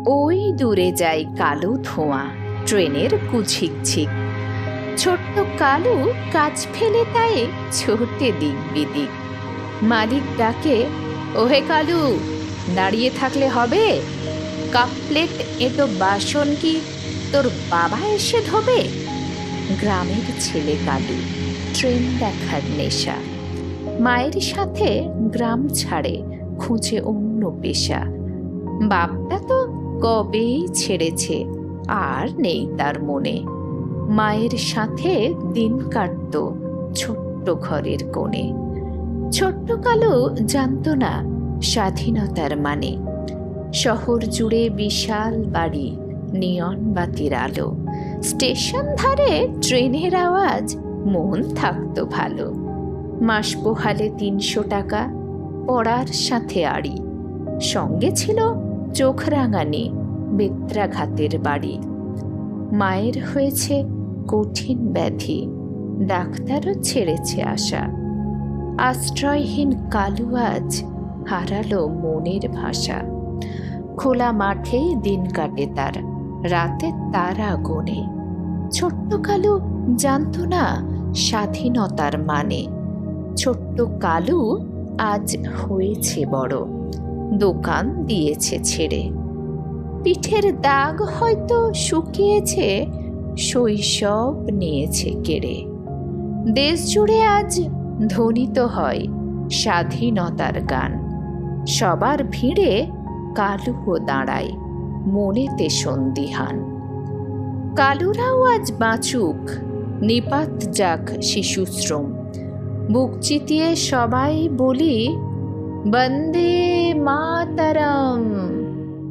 ওই দূরে যায় কালো ধোঁয়া, ট্রেনের কুঝিকঝিক। ছোট্ট কালু কাজ ফেলে তাই ছোটে দিক বিদিক। মালিক ডাকে, ওহে কালু, দাঁড়িয়ে থাকলে হবে? কাপ প্লেট এঁটো বাসন কি তোর বাবা এসে ধোবে? গ্রামের ছেলে কালু, ট্রেন দেখার নেশা। মায়ের সাথে গ্রাম ছাড়ে, খুঁজে অন্য পেশা। বাপটা তো কবেই ছেড়েছে, আর নেই তার মনে। মায়ের সাথে দিন কাটতো ছোট্ট ঘরের কোণে। ছোট্ট কালু জানতো না স্বাধীনতার মানে। শহর জুড়ে বিশাল বাড়ি, নিয়ন বাতির আলো, স্টেশন ধারে ট্রেনের আওয়াজ, মন থাকতো ভালো। মাস পোহালে ৩০০ টাকা, পড়ার সাথে আড়ি। সঙ্গে ছিল চোখ রাঙানি, বেত্রাঘাতের বাড়ি। মায়ের হয়েছে কঠিন ব্যাধি, ডাক্তারও ছেড়েছে আশা। আশ্রয়হীন কালু আজ হারালো মনের ভাষা। খোলা মাঠেই দিন কাটে তার, রাতে তারা গোনে। ছোট্ট কালু জানতো না স্বাধীনতার মানে। ছোট্ট কালু আজ হয়েছে বড়, দোকান দিয়েছে ছেড়ে। পিঠের দাগ হয়তো শুকিয়েছে, শৈশব নিয়েছে কেড়ে। দেশ জুড়ে আজ ধ্বনিত হয় স্বাধীনতার গান। সবার ভিড়ে কালুও দাঁড়ায়, মনেতে সন্দিহান। কালুরাও আজ বাঁচুক, নিপাত যাক শিশুশ্রম। বুক চিতিয়ে সবাই বলি, বন্দে মাতরম।